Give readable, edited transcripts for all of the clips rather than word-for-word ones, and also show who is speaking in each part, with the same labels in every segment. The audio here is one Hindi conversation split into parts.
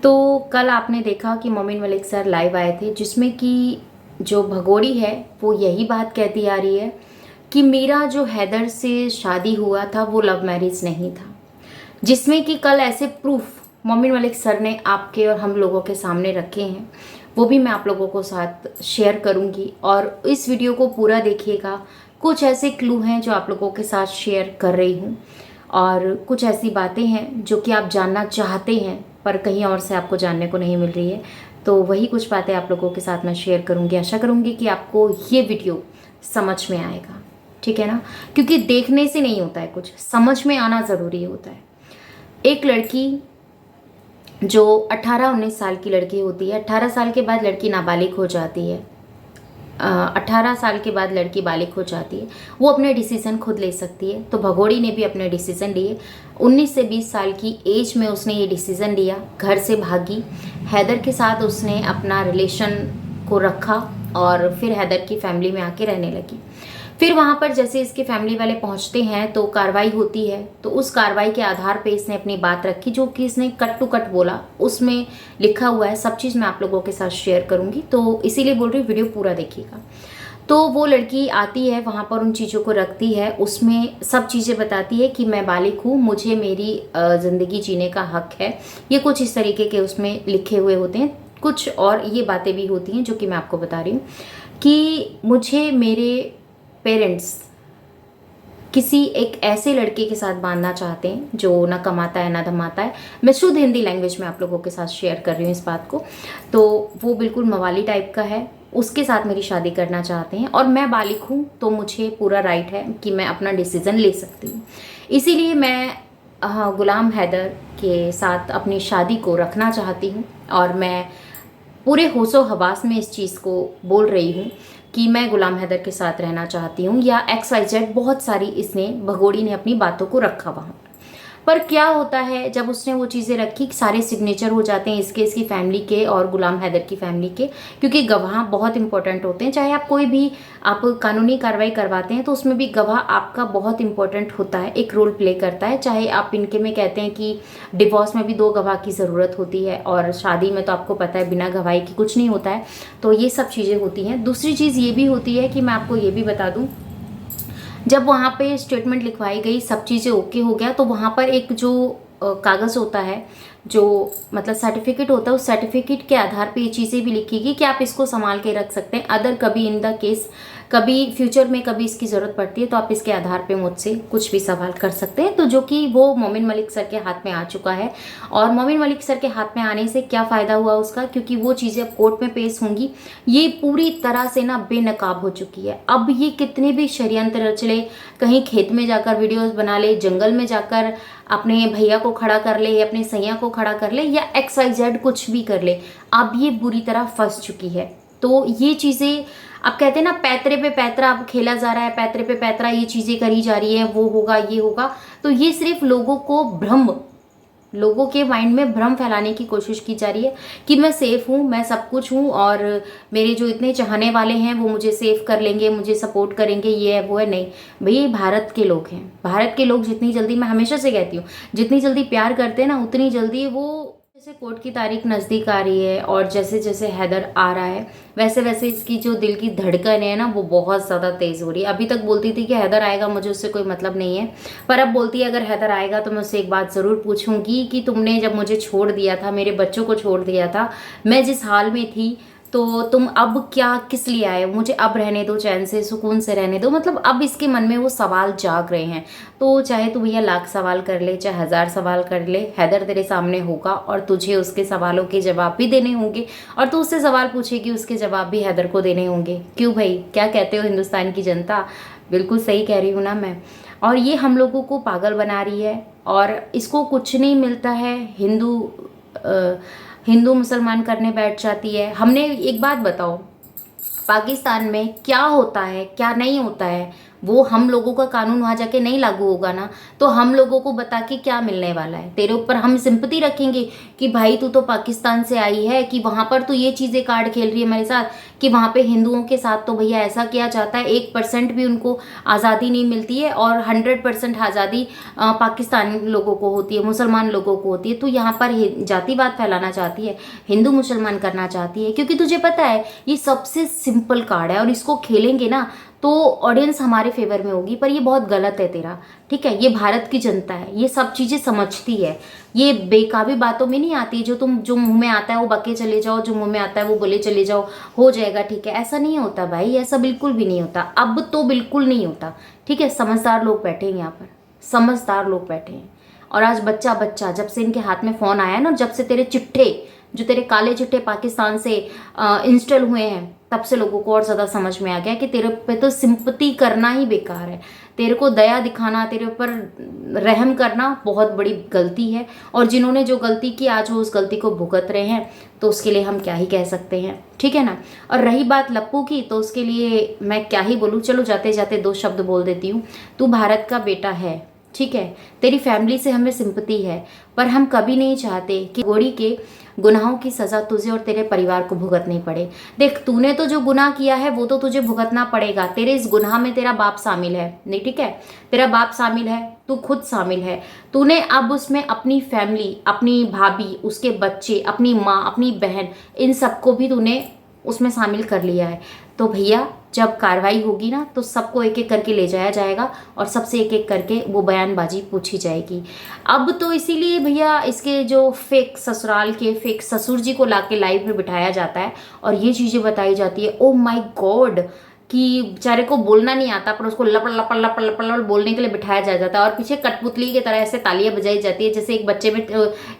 Speaker 1: तो कल आपने देखा कि मोमिन मलिक सर लाइव आए थे जिसमें कि जो भगोड़ी है वो यही बात कहती आ रही है कि मेरा जो हैदर से शादी हुआ था वो लव मैरिज नहीं था। जिसमें कि कल ऐसे प्रूफ मोमिन मलिक सर ने आपके और हम लोगों के सामने रखे हैं, वो भी मैं आप लोगों को साथ शेयर करूंगी और इस वीडियो को पूरा देखिएगा। कुछ ऐसे क्लू हैं जो आप लोगों के साथ शेयर कर रही हूँ और कुछ ऐसी बातें हैं जो कि आप जानना चाहते हैं पर कहीं और से आपको जानने को नहीं मिल रही है। तो वही कुछ बातें आप लोगों के साथ मैं शेयर करूंगी। आशा करूंगी कि आपको ये वीडियो समझ में आएगा, ठीक है ना? क्योंकि देखने से नहीं होता है, कुछ समझ में आना ज़रूरी होता है। एक लड़की जो 18-19 साल की लड़की होती है, 18 साल के बाद लड़की नाबालिग हो जाती है। 18 साल के बाद लड़की बालिग हो जाती है, वो अपने डिसीज़न खुद ले सकती है। तो भगोड़ी ने भी अपने डिसीज़न लिए। 19 से 20 साल की एज में उसने ये डिसीज़न लिया, घर से भागी। हैदर के साथ उसने अपना रिलेशन को रखा और फिर हैदर की फैमिली में आके रहने लगी। फिर वहाँ पर जैसे इसके फैमिली वाले पहुँचते हैं तो कार्रवाई होती है। तो उस कार्रवाई के आधार पे इसने अपनी बात रखी, जो कि इसने कट टू कट बोला। उसमें लिखा हुआ है, सब चीज़ मैं आप लोगों के साथ शेयर करूँगी, तो इसीलिए बोल रही हूँ वीडियो पूरा देखिएगा। तो वो लड़की आती है वहाँ पर, उन चीज़ों को रखती है, उसमें सब चीज़ें बताती है कि मैं बालिग हूँ, मुझे मेरी ज़िंदगी जीने का हक है। ये कुछ इस तरीके के उसमें लिखे हुए होते हैं। कुछ और ये बातें भी होती हैं जो कि मैं आपको बता रही हूँ कि मुझे मेरे पेरेंट्स किसी एक ऐसे लड़के के साथ बांधना चाहते हैं जो ना कमाता है ना धमाता है। मैं शुद्ध हिंदी लैंग्वेज में आप लोगों के साथ शेयर कर रही हूँ इस बात को। तो वो बिल्कुल मवाली टाइप का है, उसके साथ मेरी शादी करना चाहते हैं और मैं बालिग हूँ तो मुझे पूरा राइट है कि मैं अपना डिसीज़न ले सकती हूँ। इसीलिए मैं गुलाम हैदर के साथ अपनी शादी को रखना चाहती हूँ और मैं पूरे होशो हवास में इस चीज़ को बोल रही हूँ कि मैं गुलाम हैदर के साथ रहना चाहती हूँ, या XYZ बहुत सारी इसने भगोड़ी ने अपनी बातों को रखा वहाँ पर। क्या होता है जब उसने वो चीज़ें रखी, सारे सिग्नेचर हो जाते हैं इसकी फैमिली के और गुलाम हैदर की फैमिली के, क्योंकि गवाह बहुत इंपॉर्टेंट होते हैं। चाहे आप कोई भी आप कानूनी कार्रवाई करवाते हैं तो उसमें भी गवाह आपका बहुत इंपॉर्टेंट होता है, एक रोल प्ले करता है। चाहे आप इनके में कहते हैं कि डिवोर्स में भी 2 गवाह की ज़रूरत होती है और शादी में तो आपको पता है बिना गवाही की कुछ नहीं होता है। तो ये सब चीज़ें होती हैं। दूसरी चीज़ ये भी होती है कि मैं आपको ये भी बता दूँ, जब वहाँ पे स्टेटमेंट लिखवाई गई, सब चीज़ें ओके हो गया, तो वहाँ पर एक जो कागज़ होता है, जो मतलब सर्टिफिकेट होता है, उस सर्टिफिकेट के आधार पे ये चीज़ें भी लिखी कि आप इसको संभाल के रख सकते हैं। अदर कभी इन द केस कभी फ्यूचर में कभी इसकी ज़रूरत पड़ती है तो आप इसके आधार पे मुझसे कुछ भी सवाल कर सकते हैं। तो जो कि वो मोमिन मलिक सर के हाथ में आ चुका है। और मोमिन मलिक सर के हाथ में आने से क्या फ़ायदा हुआ उसका, क्योंकि वो चीज़ें अब कोर्ट में पेश होंगी। ये पूरी तरह से ना बेनकाब हो चुकी है। अब ये कितने भी षड्यंत्र रच ले, कहीं खेत में जाकर वीडियोस बना ले, जंगल में जाकर अपने भैया को खड़ा कर ले या अपने सैया को खड़ा कर ले या XYZ कुछ भी कर ले, अब ये बुरी तरह फंस चुकी है। तो ये चीज़ें अब कहते हैं ना, पैतरे पे पैतरा अब खेला जा रहा है, पैतरे पे पैतरा ये चीज़ें करी जा रही है, वो होगा ये होगा। तो ये सिर्फ लोगों को लोगों के माइंड में भ्रम फैलाने की कोशिश की जा रही है कि मैं सेफ हूँ, मैं सब कुछ हूँ और मेरे जो इतने चाहने वाले हैं वो मुझे सेफ कर लेंगे, मुझे सपोर्ट करेंगे, ये है वो है। नहीं भैया, भारत के लोग हैं। भारत के लोग जितनी जल्दी, मैं हमेशा से कहती हूँ, जितनी जल्दी प्यार करते हैं ना उतनी जल्दी वो, जैसे कोर्ट की तारीख नज़दीक आ रही है और जैसे जैसे हैदर आ रहा है वैसे वैसे इसकी जो दिल की धड़कन है ना वो बहुत ज़्यादा तेज़ हो रही है। अभी तक बोलती थी कि हैदर आएगा, मुझे उससे कोई मतलब नहीं है, पर अब बोलती है अगर हैदर आएगा तो मैं उससे एक बात ज़रूर पूछूंगी कि तुमने जब मुझे छोड़ दिया था, मेरे बच्चों को छोड़ दिया था, मैं जिस हाल में थी, तो तुम अब क्या किस लिए आए? मुझे अब रहने दो, चैन से सुकून से रहने दो। मतलब अब इसके मन में वो सवाल जाग रहे हैं। तो चाहे तू भैया लाख सवाल कर ले, चाहे 1000 सवाल कर ले, हैदर तेरे सामने होगा और तुझे उसके सवालों के जवाब भी देने होंगे और तू उससे सवाल पूछेगी, उसके जवाब भी हैदर को देने होंगे। क्यों भाई, क्या कहते हो हिंदुस्तान की जनता? बिल्कुल सही कह रही हूँ ना मैं? और ये हम लोगों को पागल बना रही है और इसको कुछ नहीं मिलता है। हिंदू मुसलमान करने बैठ जाती है। हमने एक बात बताओ, पाकिस्तान में क्या होता है क्या नहीं होता है वो हम लोगों का कानून वहाँ जाके नहीं लागू होगा ना, तो हम लोगों को बता के क्या मिलने वाला है? तेरे ऊपर हम सिंपैथी रखेंगे कि भाई तू तो पाकिस्तान से आई है, कि वहाँ पर तू ये चीज़ें कार्ड खेल रही है मेरे साथ, कि वहाँ पे हिंदुओं के साथ तो भैया ऐसा किया जाता है, 1% भी उनको आज़ादी नहीं मिलती है, और 100% आज़ादी पाकिस्तानी लोगों को होती है, मुसलमान लोगों को होती है। तो यहाँ पर जातिवाद फैलाना चाहती है, हिंदू मुसलमान करना चाहती है, क्योंकि तुझे पता है ये सबसे सिंपल कार्ड है, और इसको खेलेंगे ना तो ऑडियंस हमारे फेवर में होगी। पर ये बहुत गलत है तेरा, ठीक है? ये भारत की जनता है, ये सब चीज़ें समझती है, ये बेकाबी बातों में नहीं आती। जो मुंह में आता है वो बके चले जाओ, जो मुंह में आता है वो बोले चले जाओ, हो जाएगा ठीक है। ऐसा नहीं होता भाई, ऐसा बिल्कुल भी नहीं होता, अब तो बिल्कुल नहीं होता, ठीक है? समझदार लोग बैठे हैं यहाँ पर, समझदार लोग बैठे हैं। और आज बच्चा बच्चा, जब से इनके हाथ में फ़ोन आया ना, जब से तेरे चिट्ठे, जो तेरे काले चिट्ठे पाकिस्तान से इंस्टॉल हुए हैं, तब से लोगों को और ज़्यादा समझ में आ गया कि तेरे पे तो सिंपैथी करना ही बेकार है, तेरे को दया दिखाना, तेरे ऊपर रहम करना बहुत बड़ी गलती है। और जिन्होंने जो गलती की आज वो उस गलती को भुगत रहे हैं, तो उसके लिए हम क्या ही कह सकते हैं, ठीक है ना? और रही बात लप्पू की, तो उसके लिए मैं क्या ही बोलूँ। चलो जाते जाते 2 शब्द बोल देती हूँ। तू भारत का बेटा है, ठीक है? तेरी फैमिली से हमें सिंपैथी है, पर हम कभी नहीं चाहते कि गोड़ी के गुनाहों की सज़ा तुझे और तेरे परिवार को भुगतनी पड़े। देख, तूने तो जो गुनाह किया है वो तो तुझे भुगतना पड़ेगा। तेरे इस गुनाह में तेरा बाप शामिल है, नहीं, ठीक है? तेरा बाप शामिल है, तू खुद शामिल है। तूने अब उसमें अपनी फैमिली, अपनी भाभी, उसके बच्चे, अपनी माँ, अपनी बहन, इन सबको भी तूने उसमें शामिल कर लिया है। तो भैया जब कार्रवाई होगी ना, तो सबको एक एक करके ले जाया जाएगा और सबसे एक एक करके वो बयानबाजी पूछी जाएगी। अब तो इसीलिए भैया इसके जो फेक ससुराल के फेक ससुर जी को लाके लाइव में बिठाया जाता है और ये चीज़ें बताई जाती है। ओ माय गॉड, कि बेचारे को बोलना नहीं आता, पर उसको लपड़ लपड़ लपड़ लपड़ लपड़ बोलने के लिए बिठाया जाता है, और पीछे कठपुतली की तरह ऐसे तालियां बजाई जाती है, जैसे एक बच्चे में,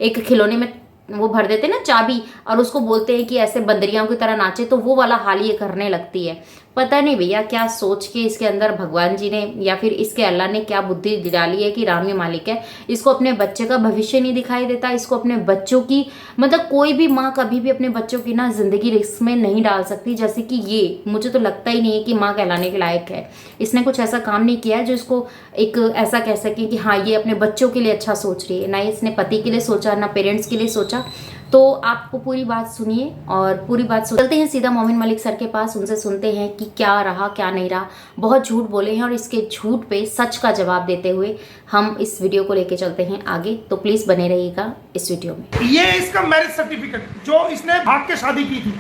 Speaker 1: एक खिलौने में वो भर देते ना चाबी, और उसको बोलते हैं कि ऐसे बंदरियों की तरह नाचे, तो वो वाला हाल ये करने लगती है। पता नहीं भैया क्या सोच के इसके अंदर भगवान जी ने या फिर इसके अल्लाह ने क्या बुद्धि डाली है कि राम ही मालिक है। इसको अपने बच्चे का भविष्य नहीं दिखाई देता, इसको अपने बच्चों की, मतलब कोई भी माँ कभी भी अपने बच्चों की ना जिंदगी रिस्क में नहीं डाल सकती, जैसे कि ये, मुझे तो लगता ही नहीं है कि माँ कहलाने के लायक है। इसने कुछ ऐसा काम नहीं किया है जो इसको एक ऐसा कह सके कि हाँ ये अपने बच्चों के लिए अच्छा सोच रही है। ना इसने पति के लिए सोचा, ना पेरेंट्स के लिए सोचा। तो आपको पूरी बात सुनिए और पूरी बात चलते हैं सीधा मोमिन मलिक सर के पास, उनसे सुनते हैं कि क्या रहा क्या नहीं रहा। बहुत झूठ बोले हैं और इसके झूठ पे सच का जवाब देते हुए हम इस वीडियो को लेके चलते हैं आगे। तो प्लीज बने रहिएगा इस वीडियो में।
Speaker 2: ये इसका मैरिज सर्टिफिकेट जो इसने भाग के शादी की थी,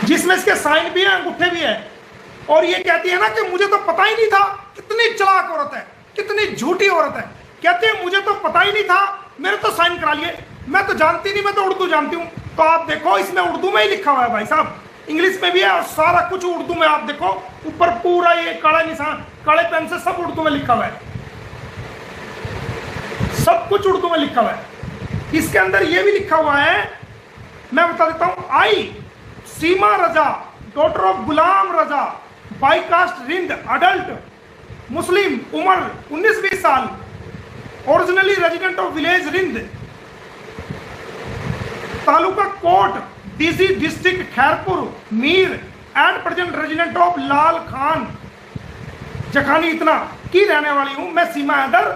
Speaker 2: जिसमें इसके साइन भी है, अंगूठे भी है, और ये कहती है ना कि मुझे तो पता ही नहीं था। कितनी चालाक औरत है, कितनी झूठी औरत है। कहते हैं मुझे तो पता ही नहीं था, मेरे तो साइन करा लिए, मैं तो जानती नहीं, मैं तो उर्दू जानती हूँ। तो आप देखो इसमें उर्दू में ही लिखा हुआ है भाई साहब, इंग्लिश में भी है और सारा कुछ उर्दू में। आप देखो ऊपर पूरा ये काला निशान, काले पेन से सब उर्दू में लिखा हुआ है, सब कुछ उर्दू में लिखा हुआ है। इसके अंदर ये भी लिखा हुआ है, मैं बता देता हूँ। I Seema Raza, daughter of Ghulam Raza, by caste Rind, adult, Muslim, उम्र 19-20 साल, originally resident of village Rind, taluka Kot, DC district Khairpur, Mir, at present resident of Lal Khan Jakhani इतना की रहने वाली हूँ मैं, सीमा हैदर।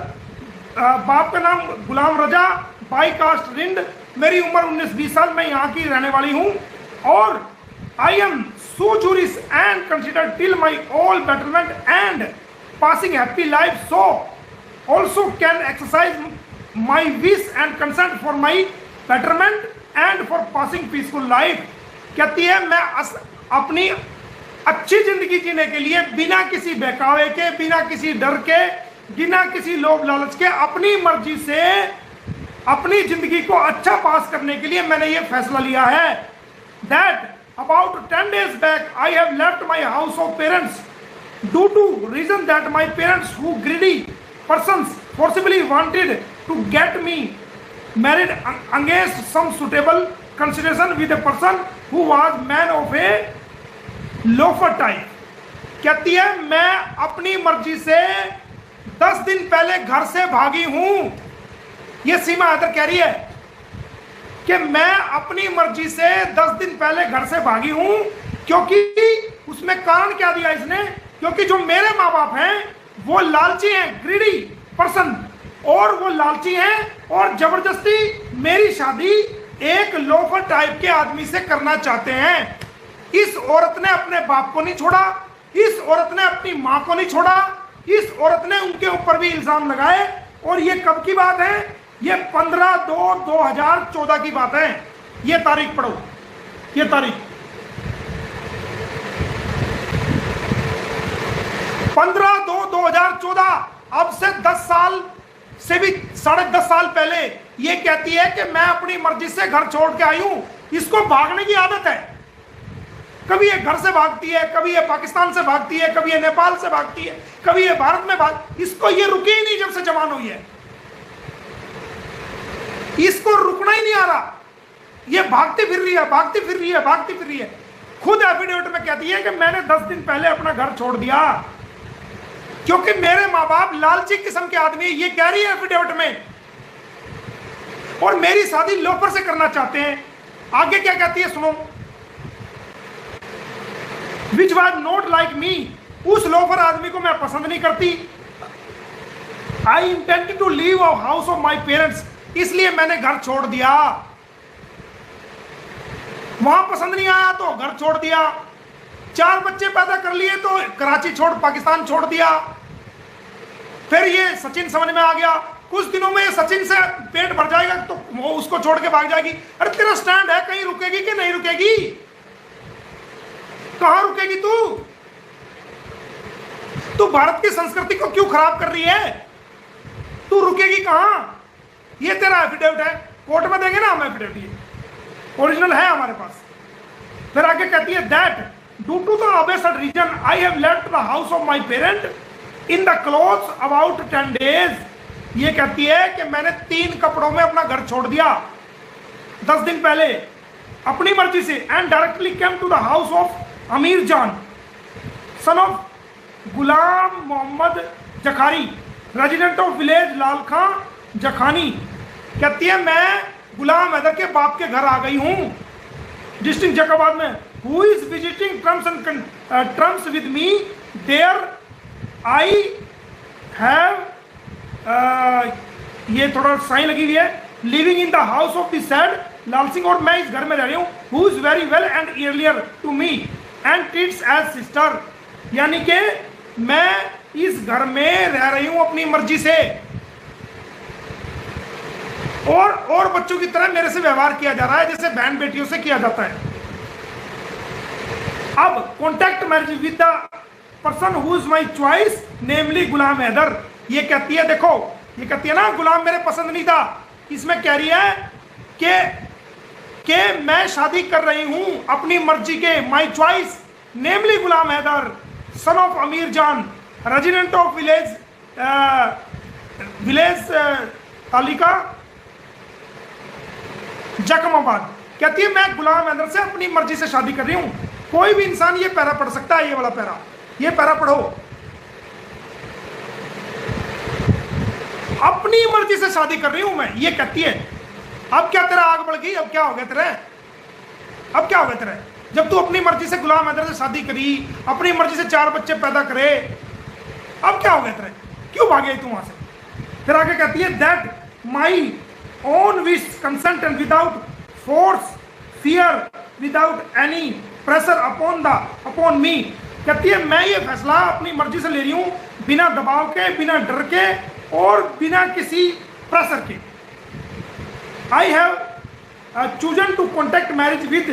Speaker 2: बाप का नाम गुलाम रजा, बाई कास्ट रिंद, मेरी उम्र 19-20 साल, मैं यहाँ की रहने वाली हूँ। और आई एम सोजूरिस and consider till my all betterment and passing happy life, so also can exercise my wish and consent for my betterment and for passing peaceful life। कहती है मैं अपनी अच्छी जिंदगी जीने के लिए बिना किसी बहकावे के, बिना किसी डर के, बिना किसी लोभ लालच के, अपनी मर्जी से अपनी जिंदगी को अच्छा पास करने के लिए मैंने ये फैसला लिया है। That about 10 days back I have left my house of parents due to reason that my parents who greedy persons forcibly wanted to get me married against some suitable consideration with a person who was man of a loafer type। कहती है मैं अपनी मर्जी से 10 दिन पहले घर से भागी हूं। ये सीमा हैदर कह रही है कि मैं अपनी मर्जी से 10 दिन पहले घर से भागी हूं क्योंकि उसमें कारण क्या दिया इसने, क्योंकि जो मेरे माँ बाप हैं वो लालची हैं, ग्रीडी पर्सन, और वो लालची हैं और जबरदस्ती मेरी शादी एक लोफर टाइप के आदमी से करना चाहते हैं। इस औरत ने अपने बाप को नहीं छोड़ा, इस औरत ने अपनी माँ को नहीं छोड़ा, इस औरत ने उनके ऊपर भी इल्जाम लगाए। और ये कब की बात है, ये 15/2/2014 की बात है। ये तारीख पढ़ो, ये तारीख 15/2/2014, अब से 10 साल से भी 10.5 साल पहले ये कहती है कि मैं अपनी मर्जी से घर छोड़ के आई हूं। इसको भागने की आदत है, कभी ये घर से भागती है, कभी ये पाकिस्तान से भागती है, कभी ये नेपाल से भागती है, कभी ये भारत में इसको ये रुकी ही नहीं जब से जवान हुई है, इसको रुकना ही नहीं आ रहा। ये भागती फिर रही है, भागती फिर रही है, भागती फिर रही है। खुद एफिडेविट में कहती है कि मैंने 10 दिन पहले अपना घर छोड़ दिया क्योंकि मेरे माँ बाप लालची किस्म के आदमी, ये कह रही है एफिडेविट में, और मेरी शादी लोफर से करना चाहते हैं। आगे क्या कहती है सुनो, which was not like me, उस लोफर आदमी को मैं पसंद नहीं करती। I intend to leave house of my parents, इसलिए मैंने घर छोड़ दिया। वहां पसंद नहीं आया तो घर छोड़ दिया। 4 बच्चे पैदा कर लिए तो कराची छोड़ पाकिस्तान छोड़ दिया। फिर ये सचिन समझ में आ गया, कुछ दिनों में ये सचिन से पेट भर जाएगा तो वो उसको छोड़ के भाग जाएगी। अरे तेरा स्टैंड है, कहीं रुकेगी कि नहीं रुकेगी, कहां रुकेगी तू भारत की संस्कृति को क्यों खराब कर रही है, तू रुकेगी कहां। ये तेरा एफिडेविट है, कोर्ट में देंगे ना हम एफिडेविट, ये ओरिजिनल है हमारे पास। फिर आगे कहती है that due to the above said reason I have left the house of my parent in the clothes about 10 days. ये कहती है कि मैंने 3 कपड़ों में अपना घर छोड़ दिया 10 दिन पहले अपनी मर्जी से, and directly came to the house of Amir Jan son of Ghulam Mohammad Jakhari resident of village Lal Khan Jakhani. कहती है मैं गुलाम हैदर के बाप के घर आ गई हूं डिस्ट्रिक्ट जैकाबाद में। Who is visiting terms with me there I have, ये थोड़ा साइन लगी हुई है, living in the house of the said Lal Singh, और मैं इस घर में रह रही हूँ। Who is very well and earlier to me and treats as sister, यानी कि मैं इस घर में रह रही हूं अपनी मर्जी से और बच्चों की तरह मेरे से व्यवहार किया जा रहा है जैसे बहन बेटियों से किया जाता है। अब contact marriage with the person who is my choice namely Ghulam Haider. ये कहती है, देखो ये कहती है ना गुलाम मेरे पसंद नहीं था, इसमें कह रही है कि मैं शादी कर रही हूं अपनी मर्जी के, my choice namely Ghulam Haider son of Amir Jan resident of village तालिका जकमाबाद। कहती है मैं गुलाम हैदर से अपनी मर्जी से शादी कर रही हूं। कोई भी इंसान ये पैरा पढ़ सकता है, ये वाला पैरा, ये पैरा पढ़ो, अपनी मर्जी से शादी कर रही हूं मैं, ये कहती है। अब क्या तेरा आग बढ़ गई, अब क्या हो गया तेरे, अब क्या हो गया तेरे, जब तू अपनी मर्जी से गुलाम हैदर से शादी करी, अपनी मर्जी से 4 बच्चे पैदा करे, अब क्या हो गया तेरे, क्यों भागे तू वहां से। फिर आगे कहती है that my own wish, consent and without force, fear, without any pressure upon me। कहती है मैं ये फैसला अपनी मर्जी से ले रही हूँ, बिना दबाव के, बिना डर के और बिना किसी प्रेशर के। I have chosen to contact marriage with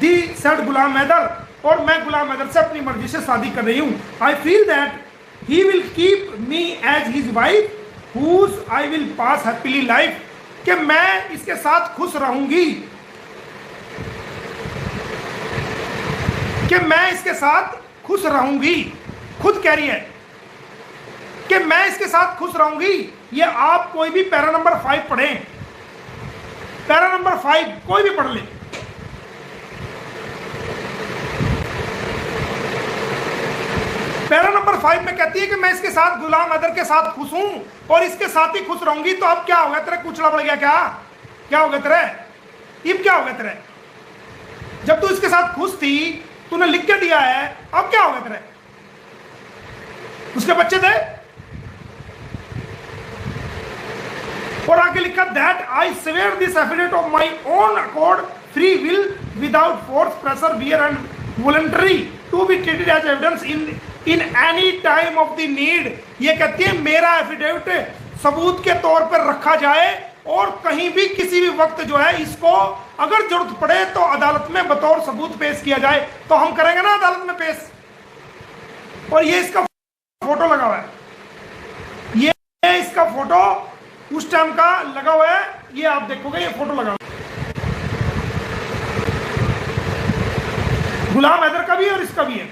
Speaker 2: the said गुलाम हैदर, और मैं गुलाम हैदर से अपनी मर्जी से शादी कर रही हूँ। I feel that he will keep me as his wife, whose I will pass happily life। कि मैं इसके साथ खुश रहूंगी, कि मैं इसके साथ खुश रहूंगी, खुद कह रही है कि मैं इसके साथ खुश रहूंगी। ये आप कोई भी पैरा नंबर 5 पढ़ें, पैरा नंबर 5 कोई भी पढ़ ले। पैरा नंबर 5 में कहती है कि मैं इसके साथ गुलाम हैदर के साथ खुश हूं और इसके साथ ही खुश रहूंगी। तो अब क्या हो गया तेरे, कुचला बढ़ गया क्या हो गया तेरे, अब क्या हो गया तेरे। जब तू इसके साथ खुश थी तूने लिख के दिया है, अब क्या होगा तेरे? उसके बच्चे थे। और आगे लिखा that I swear this affidavit of my own accord free will without force pressure fear and voluntary to be treated as evidence in any time of the need. ये कहती है मेरा एफिडेविट सबूत के तौर पर रखा जाए और कहीं भी किसी भी वक्त जो है इसको अगर जरूरत पड़े तो अदालत में बतौर सबूत पेश किया जाए, तो हम करेंगे ना अदालत में पेश। और ये इसका फोटो लगा हुआ है, ये इसका फोटो उस टाइम का लगा हुआ है, ये आप देखोगे ये फोटो लगा हुआ है। गुलाम हैदर का भी है और इसका भी है।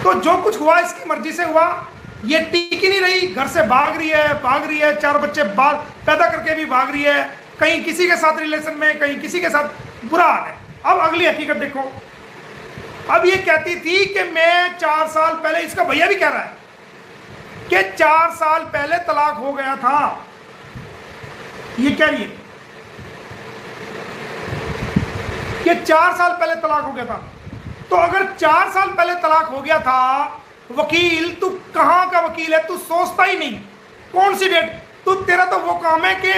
Speaker 2: तो जो कुछ हुआ इसकी मर्जी से हुआ, ये टिक ही नहीं रही, घर से भाग रही है, 4 बच्चे बाल पैदा करके भी भाग रही है, कहीं किसी के साथ रिलेशन में, कहीं किसी के साथ, बुरा हाल है। अब अगली हकीकत देखो। अब ये कहती थी कि मैं 4 साल पहले, इसका भैया भी कह रहा है कि 4 साल पहले तलाक हो गया था, ये कह रही है कि 4 साल पहले तलाक हो गया था। तो अगर 4 साल पहले तलाक हो गया था, वकील तू कहां का वकील है? तू सोचता ही नहीं कौन सी डेट, तू तेरा तो वो काम है कि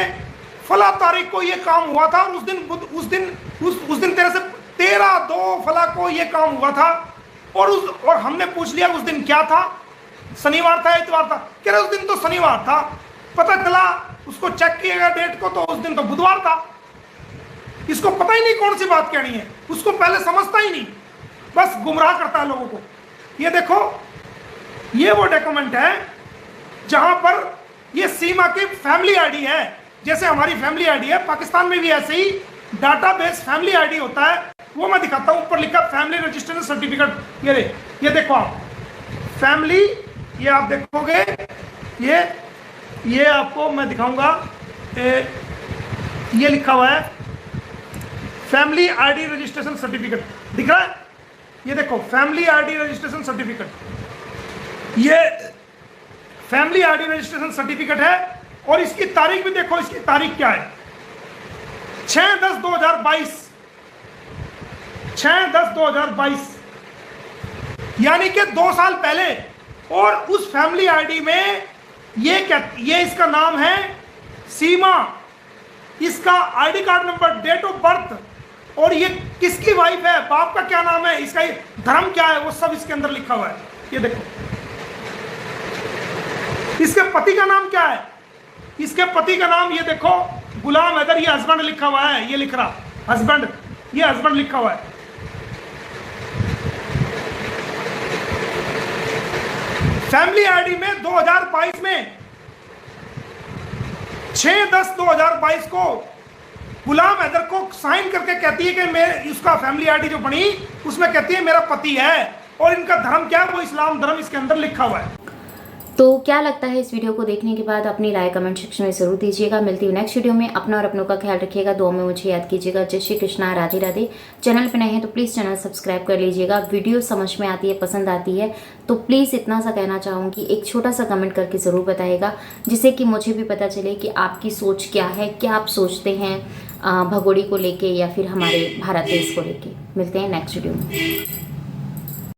Speaker 2: फला तारीख को ये काम हुआ था और उस दिन तेरे से 13/2 फला को ये काम हुआ था, और हमने पूछ लिया उस दिन क्या था, शनिवार था इतवार था, कह रहे उस दिन तो शनिवार था, पता चला उसको चेक किएगा डेट को तो उस दिन तो बुधवार था। इसको पता ही नहीं कौन सी बात कहनी है, उसको पहले समझता ही नहीं, बस गुमराह करता है लोगों को। ये देखो, ये वो डॉक्यूमेंट है जहां पर ये सीमा की फैमिली आईडी है, जैसे हमारी फैमिली आईडी है, पाकिस्तान में भी ऐसे ही डाटाबेस फैमिली आईडी होता है, वो मैं दिखाता हूं। ऊपर लिखा फैमिली रजिस्ट्रेशन सर्टिफिकेट, ये देखो आप फैमिली, ये आप देखोगे, ये आपको मैं दिखाऊंगा, ये लिखा हुआ है फैमिली आईडी रजिस्ट्रेशन सर्टिफिकेट, दिख रहा है? ये देखो फैमिली आईडी रजिस्ट्रेशन सर्टिफिकेट, ये फैमिली आईडी रजिस्ट्रेशन सर्टिफिकेट है। और इसकी तारीख भी देखो, इसकी तारीख क्या है, 6/10/2022, 6/10/2022, यानी कि 2 साल पहले। और उस फैमिली आईडी में ये इसका नाम है सीमा, इसका ID card number, date of birth, और ये किसकी वाइफ है, बाप का क्या नाम है, इसका धर्म क्या है, वो सब इसके अंदर लिखा हुआ है। ये देखो, इसके पति का नाम क्या है, इसके पति का नाम ये देखो गुलाम हैदर, ये हस्बैंड लिखा हुआ है, ये लिख रहा हस्बैंड, ये हस्बैंड लिखा हुआ है। फैमिली आईडी में 2022 में 6/10/2022 को गुलाम हैदर को साइन करके कहती है कि मैं, उसका फैमिली आईडी जो बनी उसमें कहती है मेरा पति है, और इनका धर्म क्या है, वो इस्लाम धर्म इसके अंदर लिखा हुआ है।
Speaker 1: तो क्या लगता है इस वीडियो को देखने के बाद? अपनी राय कमेंट सेक्शन में जरूर दीजिएगा। मिलती हूँ नेक्स्ट वीडियो में। अपना और अपनों का ख्याल रखिएगा, दुआ में मुझे याद कीजिएगा। जय श्री कृष्णा, राधे राधे। चैनल पर नए हैं तो प्लीज़ चैनल सब्सक्राइब कर लीजिएगा। वीडियो समझ में आती है, पसंद आती है तो प्लीज़ इतना सा कहना चाहूँगी, एक छोटा सा कमेंट करके ज़रूर बताइएगा, जिससे कि मुझे भी पता चले कि आपकी सोच क्या है, क्या आप सोचते हैं भगोड़ी को लेके या फिर हमारे भारत देश को लेके। मिलते हैं नेक्स्ट वीडियो में।